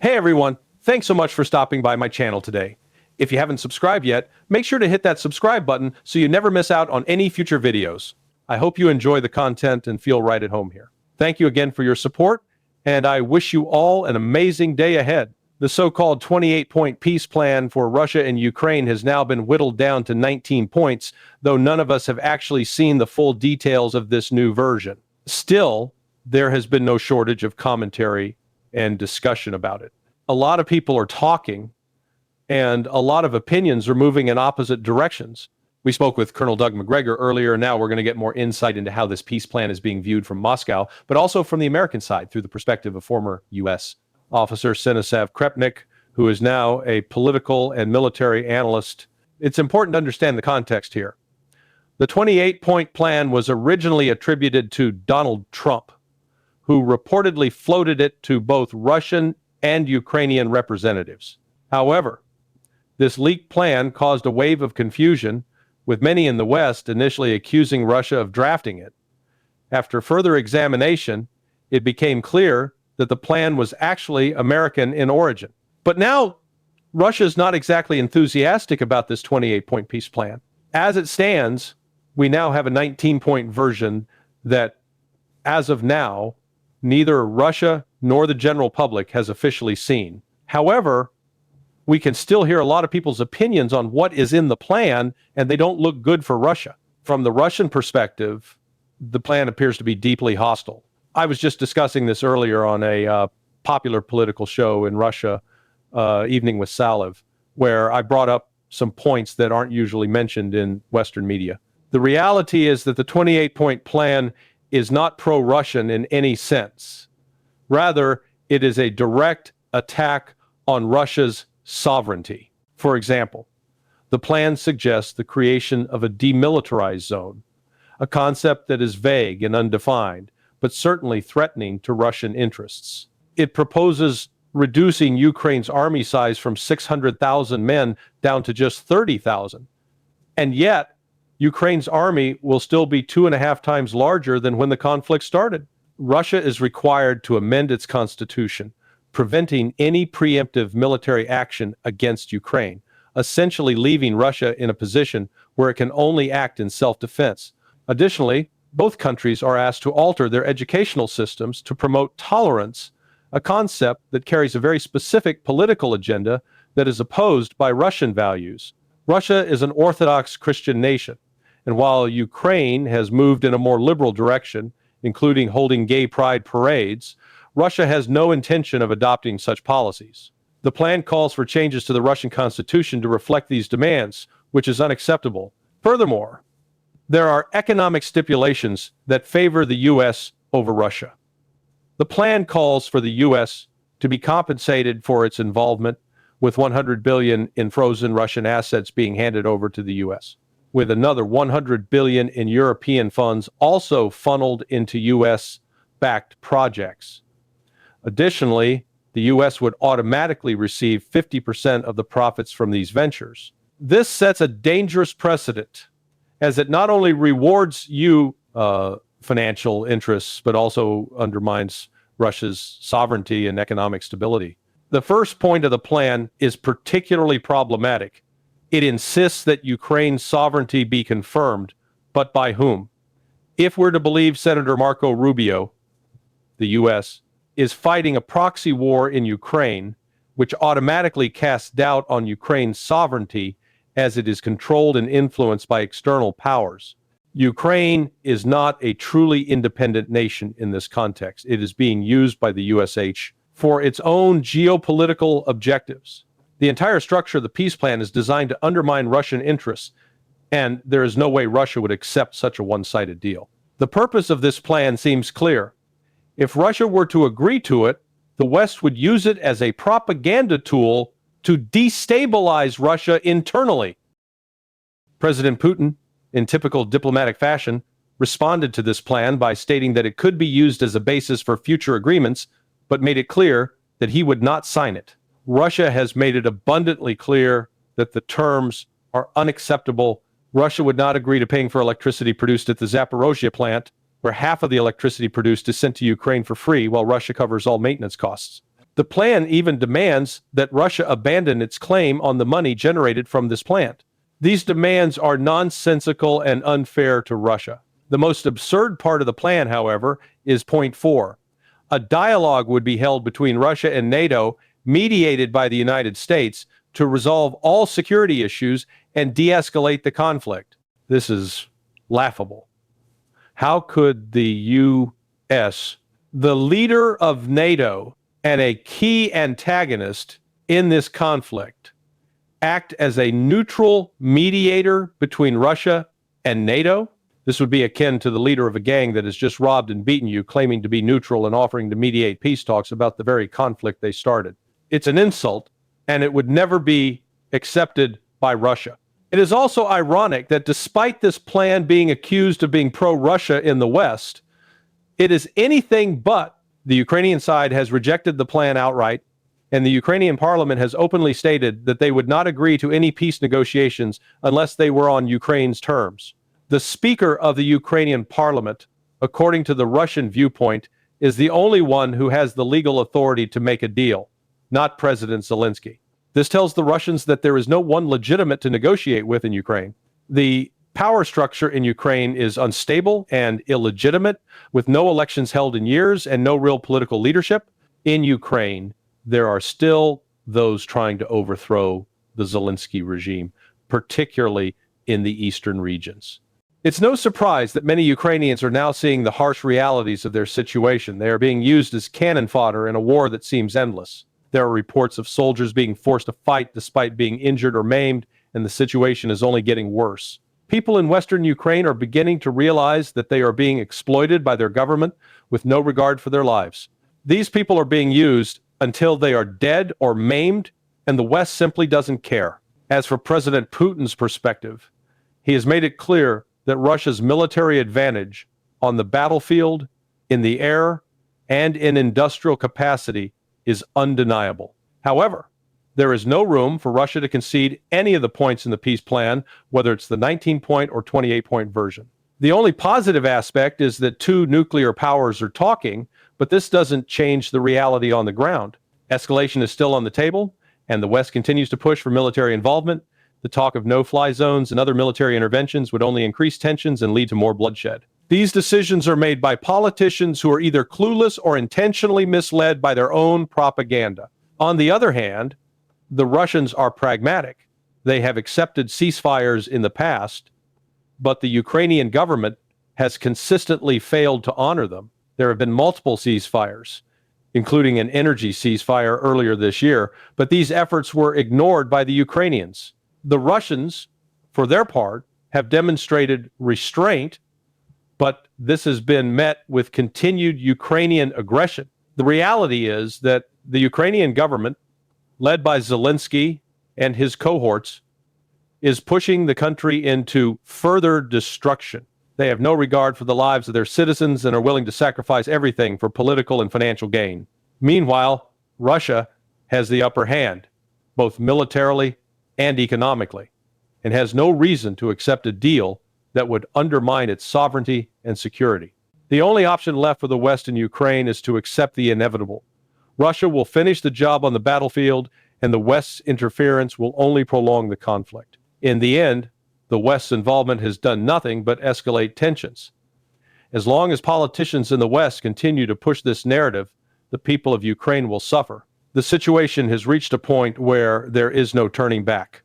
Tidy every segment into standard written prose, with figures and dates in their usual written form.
Hey everyone, thanks so much for stopping by my channel today. If you haven't subscribed yet, make sure to hit that subscribe button so you never miss out on any future videos. I hope you enjoy the content and feel right at home here. Thank you again for your support, and I wish you all an amazing day ahead. The so-called 28-point peace plan for Russia and Ukraine has now been whittled down to 19 points, though none of us have actually seen the full details of this new version. Still, there has been no shortage of commentary and discussion about it. A lot of people are talking, and a lot of opinions are moving in opposite directions. We spoke with Colonel Doug McGregor earlier, and now we're going to get more insight into how this peace plan is being viewed from Moscow, but also from the American side through the perspective of former U.S. officer Stanislav Krepnik, who is now a political and military analyst. It's important to understand the context here. The 28-point plan was originally attributed to Donald Trump, who reportedly floated it to both Russian and Ukrainian representatives. However, this leaked plan caused a wave of confusion, with many in the West initially accusing Russia of drafting it. After further examination, it became clear that the plan was actually American in origin. But now, Russia is not exactly enthusiastic about this 28-point peace plan. As it stands, we now have a 19-point version that, as of now, neither Russia nor the general public has officially seen. However, we can still hear a lot of people's opinions on what is in the plan, and they don't look good for Russia. From the Russian perspective, the plan appears to be deeply hostile. I was just discussing this earlier on a popular political show in Russia, Evening with Salev, where I brought up some points that aren't usually mentioned in Western media. The reality is that the 28-point plan is not pro-Russian in any sense. Rather, it is a direct attack on Russia's sovereignty. For example, the plan suggests the creation of a demilitarized zone, a concept that is vague and undefined, but certainly threatening to Russian interests. It proposes reducing Ukraine's army size from 600,000 men down to just 30,000. And yet, Ukraine's army will still be 2.5 times larger than when the conflict started. Russia is required to amend its constitution, preventing any preemptive military action against Ukraine, essentially leaving Russia in a position where it can only act in self-defense. Additionally, both countries are asked to alter their educational systems to promote tolerance, a concept that carries a very specific political agenda that is opposed by Russian values. Russia is an Orthodox Christian nation, and while Ukraine has moved in a more liberal direction, including holding gay pride parades, Russia has no intention of adopting such policies. The plan calls for changes to the Russian constitution to reflect these demands, which is unacceptable. Furthermore, there are economic stipulations that favor the U.S. over Russia. The plan calls for the U.S. to be compensated for its involvement, with $100 billion in frozen Russian assets being handed over to the U.S., with another $100 billion in European funds also funneled into U.S.-backed projects. Additionally, the U.S. would automatically receive 50% of the profits from these ventures. This sets a dangerous precedent, as it not only rewards financial interests, but also undermines Russia's sovereignty and economic stability. The first point of the plan is particularly problematic. It insists that Ukraine's sovereignty be confirmed, but by whom? If we're to believe Senator Marco Rubio, the U.S. is fighting a proxy war in Ukraine, which automatically casts doubt on Ukraine's sovereignty as it is controlled and influenced by external powers. Ukraine is not a truly independent nation in this context. It is being used by the USH for its own geopolitical objectives. The entire structure of the peace plan is designed to undermine Russian interests, and there is no way Russia would accept such a one-sided deal. The purpose of this plan seems clear. If Russia were to agree to it, the West would use it as a propaganda tool to destabilize Russia internally. President Putin, in typical diplomatic fashion, responded to this plan by stating that it could be used as a basis for future agreements, but made it clear that he would not sign it. Russia has made it abundantly clear that the terms are unacceptable. Russia would not agree to paying for electricity produced at the Zaporozhye plant, where half of the electricity produced is sent to Ukraine for free, while Russia covers all maintenance costs. The plan even demands that Russia abandon its claim on the money generated from this plant. These demands are nonsensical and unfair to Russia. The most absurd part of the plan, however, is point 4. A dialogue would be held between Russia and NATO, mediated by the United States, to resolve all security issues and de-escalate the conflict. This is laughable. How could the U.S., the leader of NATO and a key antagonist in this conflict, act as a neutral mediator between Russia and NATO? This would be akin to the leader of a gang that has just robbed and beaten you, claiming to be neutral and offering to mediate peace talks about the very conflict they started. It's an insult, and it would never be accepted by Russia. It is also ironic that despite this plan being accused of being pro-Russia in the West, it is anything but. The Ukrainian side has rejected the plan outright, and the Ukrainian parliament has openly stated that they would not agree to any peace negotiations unless they were on Ukraine's terms. The speaker of the Ukrainian parliament, according to the Russian viewpoint, is the only one who has the legal authority to make a deal, not President Zelensky. This tells the Russians that there is no one legitimate to negotiate with in Ukraine. The power structure in Ukraine is unstable and illegitimate, with no elections held in years and no real political leadership. In Ukraine, there are still those trying to overthrow the Zelensky regime, particularly in the eastern regions. It's no surprise that many Ukrainians are now seeing the harsh realities of their situation. They are being used as cannon fodder in a war that seems endless. There are reports of soldiers being forced to fight despite being injured or maimed, and the situation is only getting worse. People in western Ukraine are beginning to realize that they are being exploited by their government with no regard for their lives. These people are being used until they are dead or maimed, and the West simply doesn't care. As for President Putin's perspective, he has made it clear that Russia's military advantage on the battlefield, in the air, and in industrial capacity is undeniable. However, there is no room for Russia to concede any of the points in the peace plan, whether it's the 19-point or 28-point version. The only positive aspect is that two nuclear powers are talking, but this doesn't change the reality on the ground. Escalation is still on the table, and the West continues to push for military involvement. The talk of no-fly zones and other military interventions would only increase tensions and lead to more bloodshed. These decisions are made by politicians who are either clueless or intentionally misled by their own propaganda. On the other hand, the Russians are pragmatic. They have accepted ceasefires in the past, but the Ukrainian government has consistently failed to honor them. There have been multiple ceasefires, including an energy ceasefire earlier this year, but these efforts were ignored by the Ukrainians. The Russians, for their part, have demonstrated restraint, but this has been met with continued Ukrainian aggression. The reality is that the Ukrainian government, led by Zelensky and his cohorts, is pushing the country into further destruction. They have no regard for the lives of their citizens and are willing to sacrifice everything for political and financial gain. Meanwhile, Russia has the upper hand, both militarily and economically, and has no reason to accept a deal that would undermine its sovereignty and security. The only option left for the West in Ukraine is to accept the inevitable. Russia will finish the job on the battlefield, and the West's interference will only prolong the conflict. In the end, the West's involvement has done nothing but escalate tensions. As long as politicians in the West continue to push this narrative, the people of Ukraine will suffer. The situation has reached a point where there is no turning back.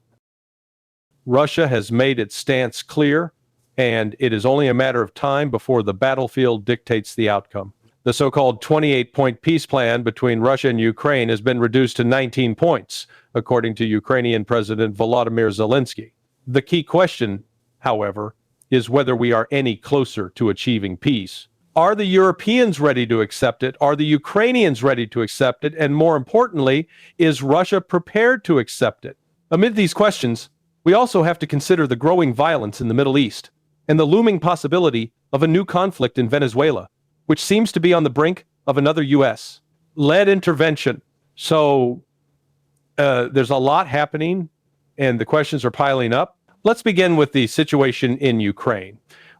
Russia has made its stance clear, and it is only a matter of time before the battlefield dictates the outcome. The so-called 28-point peace plan between Russia and Ukraine has been reduced to 19 points, according to Ukrainian President Volodymyr Zelensky. The key question, however, is whether we are any closer to achieving peace. Are the Europeans ready to accept it? Are the Ukrainians ready to accept it? And more importantly, is Russia prepared to accept it? Amid these questions, we also have to consider the growing violence in the Middle East and the looming possibility of a new conflict in Venezuela, which seems to be on the brink of another U.S.-led intervention. So there's a lot happening, and the questions are piling up. Let's begin with the situation in Ukraine.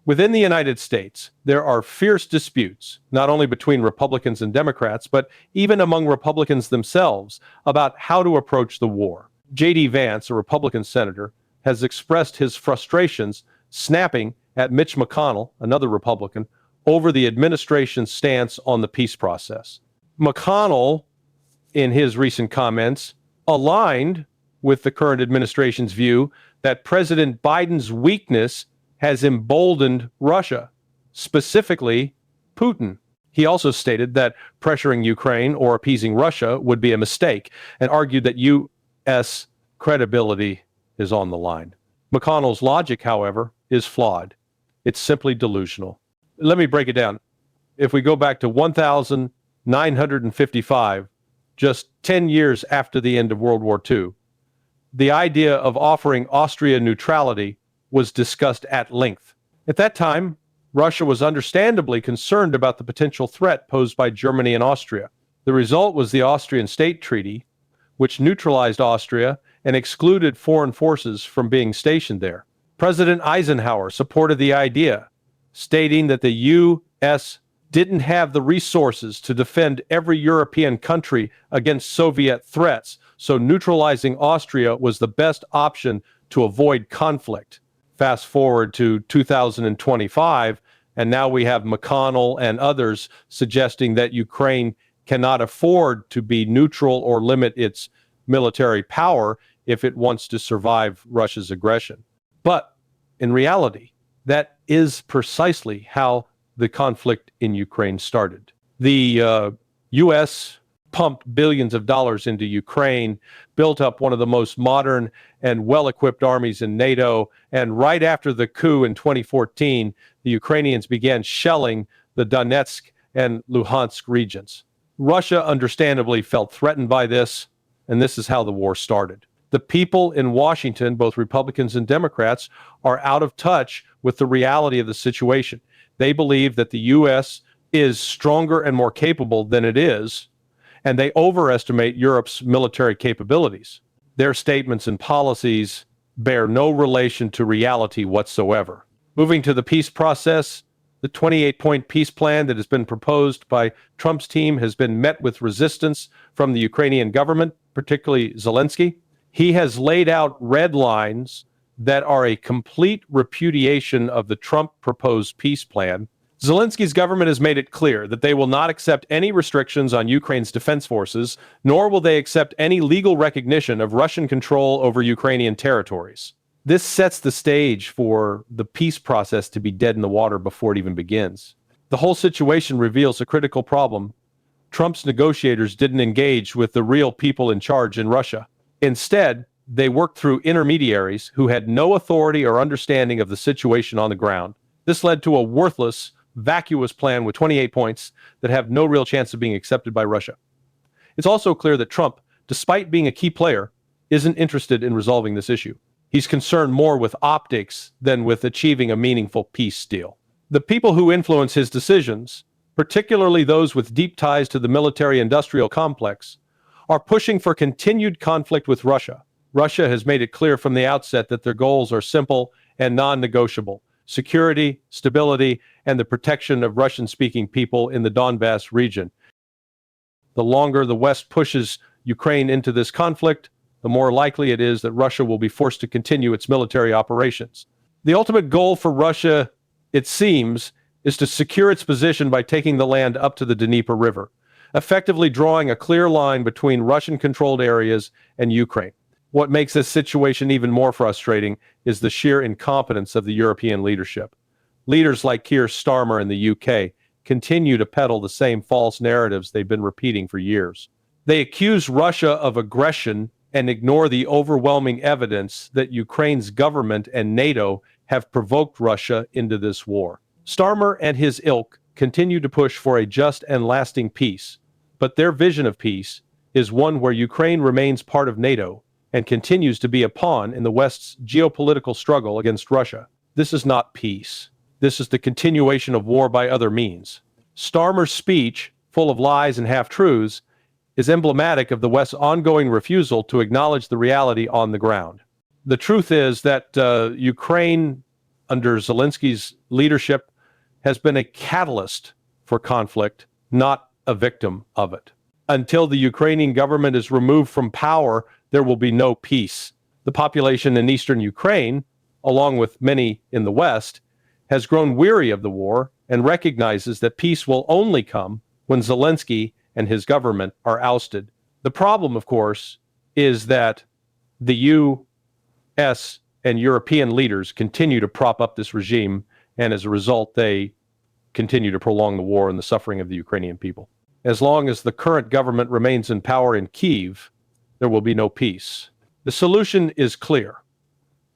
Within the United States, there are fierce disputes, not only between Republicans and Democrats, but even among Republicans themselves about how to approach the war. J.D. Vance, a Republican senator, has expressed his frustrations, snapping at Mitch McConnell, another Republican, over the administration's stance on the peace process. McConnell, in his recent comments, aligned with the current administration's view that President Biden's weakness has emboldened Russia, specifically Putin. He also stated that pressuring Ukraine or appeasing Russia would be a mistake and argued that U.S. credibility is on the line. McConnell's logic, however, is flawed. It's simply delusional. Let me break it down. If we go back to 1955, just 10 years after the end of World War II, the idea of offering Austria neutrality was discussed at length. At that time, Russia was understandably concerned about the potential threat posed by Germany and Austria. The result was the Austrian State Treaty, which neutralized Austria and excluded foreign forces from being stationed there. President Eisenhower supported the idea, stating that the U.S. didn't have the resources to defend every European country against Soviet threats, so neutralizing Austria was the best option to avoid conflict. Fast forward to 2025, and now we have McConnell and others suggesting that Ukraine cannot afford to be neutral or limit its military power if it wants to survive Russia's aggression. But in reality, that is precisely how the conflict in Ukraine started. The U.S. pumped billions of dollars into Ukraine, built up one of the most modern and well-equipped armies in NATO, and right after the coup in 2014, the Ukrainians began shelling the Donetsk and Luhansk regions. Russia understandably felt threatened by this, and this is how the war started. The people in Washington, both Republicans and Democrats, are out of touch with the reality of the situation. They believe that the U.S. is stronger and more capable than it is, and they overestimate Europe's military capabilities. Their statements and policies bear no relation to reality whatsoever. Moving to the peace process, the 28-point peace plan that has been proposed by Trump's team has been met with resistance from the Ukrainian government, particularly Zelensky. He has laid out red lines that are a complete repudiation of the Trump proposed peace plan. Zelensky's government has made it clear that they will not accept any restrictions on Ukraine's defense forces, nor will they accept any legal recognition of Russian control over Ukrainian territories. This sets the stage for the peace process to be dead in the water before it even begins. The whole situation reveals a critical problem. Trump's negotiators didn't engage with the real people in charge in Russia. Instead, they worked through intermediaries who had no authority or understanding of the situation on the ground. This led to a worthless, vacuous plan with 28 points that have no real chance of being accepted by Russia. It's also clear that Trump, despite being a key player, isn't interested in resolving this issue. He's concerned more with optics than with achieving a meaningful peace deal. The people who influence his decisions, particularly those with deep ties to the military-industrial complex, are pushing for continued conflict with Russia. Russia has made it clear from the outset that their goals are simple and non-negotiable: security, stability, and the protection of Russian-speaking people in the Donbass region. The longer the West pushes Ukraine into this conflict, the more likely it is that Russia will be forced to continue its military operations. The ultimate goal for Russia, it seems, is to secure its position by taking the land up to the Dnieper River, effectively drawing a clear line between Russian-controlled areas and Ukraine. What makes this situation even more frustrating is the sheer incompetence of the European leadership. Leaders like Keir Starmer in the UK continue to peddle the same false narratives they've been repeating for years. They accuse Russia of aggression and ignore the overwhelming evidence that Ukraine's government and NATO have provoked Russia into this war. Starmer and his ilk continue to push for a just and lasting peace, but their vision of peace is one where Ukraine remains part of NATO and continues to be a pawn in the West's geopolitical struggle against Russia. This is not peace. This is the continuation of war by other means. Starmer's speech, full of lies and half-truths, is emblematic of the West's ongoing refusal to acknowledge the reality on the ground. The truth is that Ukraine under Zelensky's leadership has been a catalyst for conflict, not a victim of it. Until the Ukrainian government is removed from power, there will be no peace. The population in eastern Ukraine, along with many in the West, has grown weary of the war and recognizes that peace will only come when Zelensky and his government are ousted. The problem, of course, is that the U.S. and European leaders continue to prop up this regime, and as a result, they continue to prolong the war and the suffering of the Ukrainian people. As long as the current government remains in power in Kyiv, there will be no peace. The solution is clear.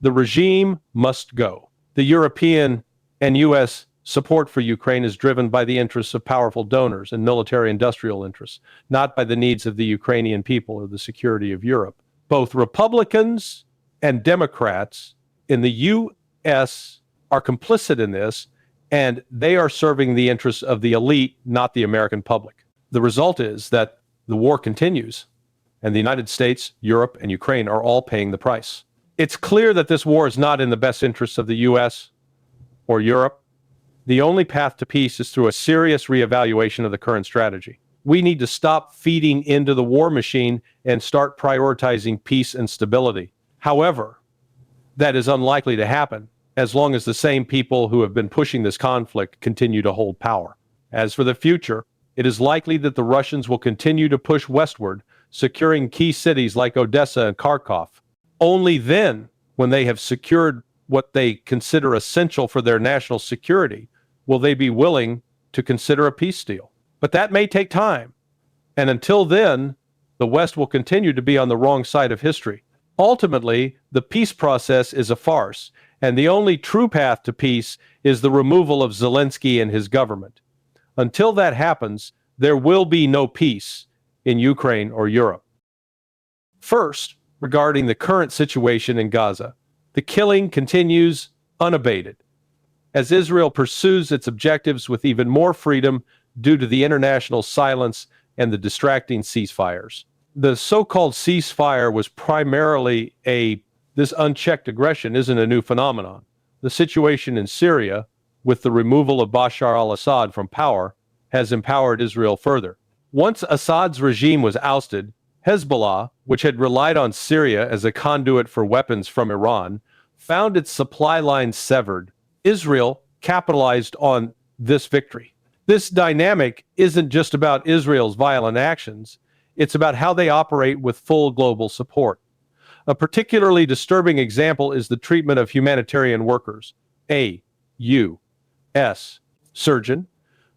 The regime must go. The European and U.S. support for Ukraine is driven by the interests of powerful donors and military-industrial interests, not by the needs of the Ukrainian people or the security of Europe. Both Republicans and Democrats in the U.S. are complicit in this, and they are serving the interests of the elite, not the American public. The result is that the war continues, and the United States, Europe, and Ukraine are all paying the price. It's clear that this war is not in the best interests of the U.S. or Europe. The only path to peace is through a serious reevaluation of the current strategy. We need to stop feeding into the war machine and start prioritizing peace and stability. However, that is unlikely to happen as long as the same people who have been pushing this conflict continue to hold power. As for the future, it is likely that the Russians will continue to push westward, securing key cities like Odessa and Kharkov. Only then, when they have secured what they consider essential for their national security, will they be willing to consider a peace deal. But that may take time. And until then, the West will continue to be on the wrong side of history. Ultimately, the peace process is a farce, and the only true path to peace is the removal of Zelensky and his government. Until that happens, there will be no peace in Ukraine or Europe. First, regarding the current situation in Gaza, the killing continues unabated as Israel pursues its objectives with even more freedom due to the international silence and the distracting ceasefires. The so-called ceasefire was primarily this unchecked aggression isn't a new phenomenon. The situation in Syria, with the removal of Bashar al-Assad from power, has empowered Israel further. Once Assad's regime was ousted, Hezbollah, which had relied on Syria as a conduit for weapons from Iran, found its supply lines severed. Israel capitalized on this victory. This dynamic isn't just about Israel's violent actions, it's about how they operate with full global support. A particularly disturbing example is the treatment of humanitarian workers. A U.S. surgeon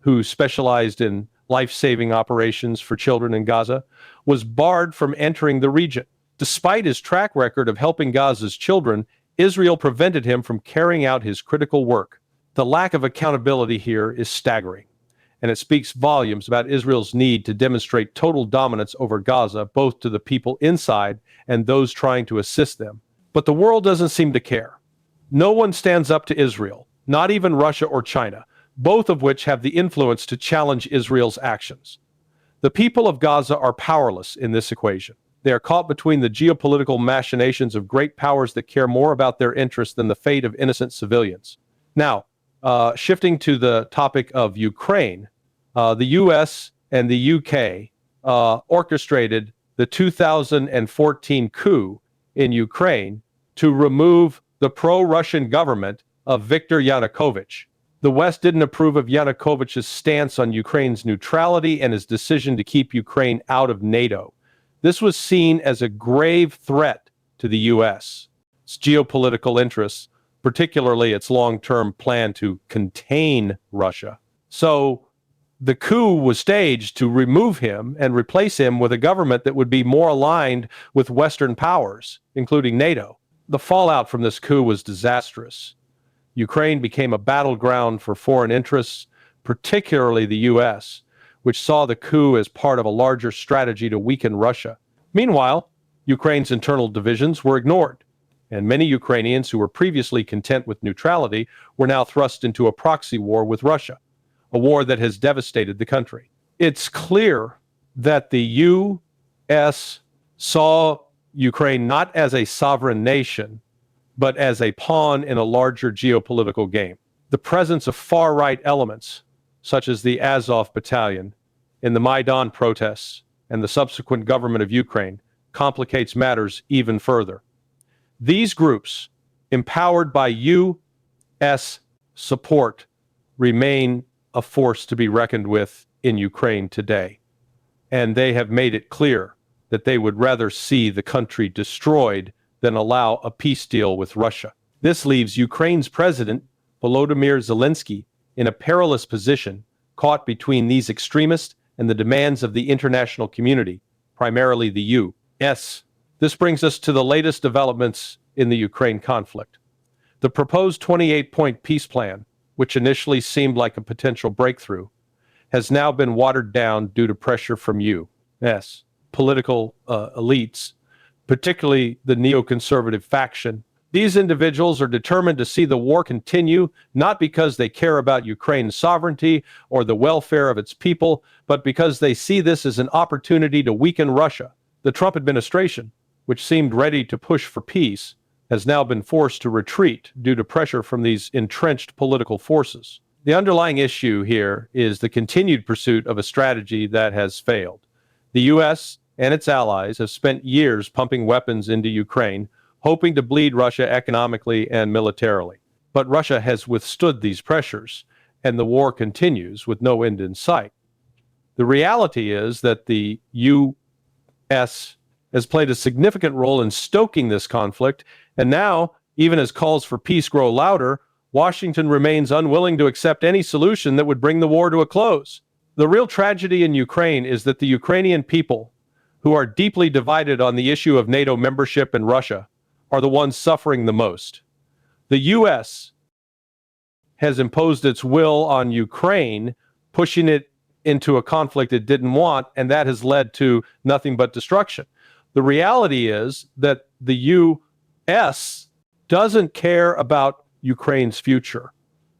who specialized in life-saving operations for children in Gaza was barred from entering the region. Despite his track record of helping Gaza's children, Israel prevented him from carrying out his critical work. The lack of accountability here is staggering, and it speaks volumes about Israel's need to demonstrate total dominance over Gaza, both to the people inside and those trying to assist them. But the world doesn't seem to care. No one stands up to Israel, not even Russia or China, both of which have the influence to challenge Israel's actions. The people of Gaza are powerless in this equation. They are caught between the geopolitical machinations of great powers that care more about their interests than the fate of innocent civilians. Now, shifting to the topic of Ukraine, the U.S. and the U.K. Orchestrated the 2014 coup in Ukraine to remove the pro-Russian government of Viktor Yanukovych. The West didn't approve of Yanukovych's stance on Ukraine's neutrality and his decision to keep Ukraine out of NATO. This was seen as a grave threat to the U.S., its geopolitical interests, particularly its long-term plan to contain Russia. So the coup was staged to remove him and replace him with a government that would be more aligned with Western powers, including NATO. The fallout from this coup was disastrous. Ukraine became a battleground for foreign interests, particularly the U.S., which saw the coup as part of a larger strategy to weaken Russia. Meanwhile, Ukraine's internal divisions were ignored, and many Ukrainians who were previously content with neutrality were now thrust into a proxy war with Russia, a war that has devastated the country. It's clear that the U.S. saw Ukraine not as a sovereign nation, but as a pawn in a larger geopolitical game. The presence of far-right elements, such as the Azov Battalion, in the Maidan protests and the subsequent government of Ukraine, complicates matters even further. These groups, empowered by U.S. support, remain a force to be reckoned with in Ukraine today. And they have made it clear that they would rather see the country destroyed than allow a peace deal with Russia. This leaves Ukraine's president, Volodymyr Zelensky, in a perilous position, caught between these extremists and the demands of the international community, primarily the U.S. This brings us to the latest developments in the Ukraine conflict. The proposed 28-point peace plan, which initially seemed like a potential breakthrough, has now been watered down due to pressure from U.S. political elites, particularly the neoconservative faction. These individuals are determined to see the war continue, not because they care about Ukraine's sovereignty or the welfare of its people, but because they see this as an opportunity to weaken Russia. The Trump administration, which seemed ready to push for peace, has now been forced to retreat due to pressure from these entrenched political forces. The underlying issue here is the continued pursuit of a strategy that has failed. The U.S. and its allies have spent years pumping weapons into Ukraine, hoping to bleed Russia economically and militarily. But Russia has withstood these pressures, and the war continues with no end in sight. The reality is that the U.S. has played a significant role in stoking this conflict, and now, even as calls for peace grow louder, Washington remains unwilling to accept any solution that would bring the war to a close. The real tragedy in Ukraine is that the Ukrainian people, who are deeply divided on the issue of NATO membership and Russia, are the ones suffering the most. The U.S. has imposed its will on Ukraine, pushing it into a conflict it didn't want, and that has led to nothing but destruction. The reality is that the U.S. doesn't care about Ukraine's future,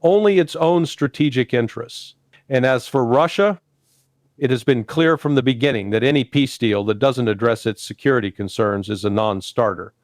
only its own strategic interests. And as for Russia, it has been clear from the beginning that any peace deal that doesn't address its security concerns is a non-starter.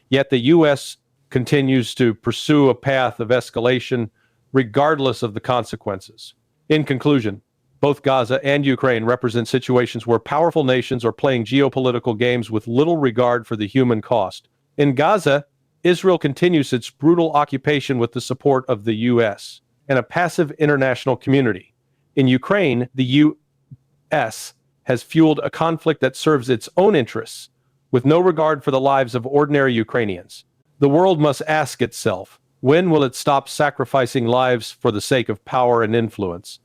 Yet the U.S. continues to pursue a path of escalation regardless of the consequences. In conclusion, both Gaza and Ukraine represent situations where powerful nations are playing geopolitical games with little regard for the human cost. In Gaza, Israel continues its brutal occupation with the support of the U.S. and a passive international community. In Ukraine, the U.S. has fueled a conflict that serves its own interests, with no regard for the lives of ordinary Ukrainians. The world must ask itself, when will it stop sacrificing lives for the sake of power and influence?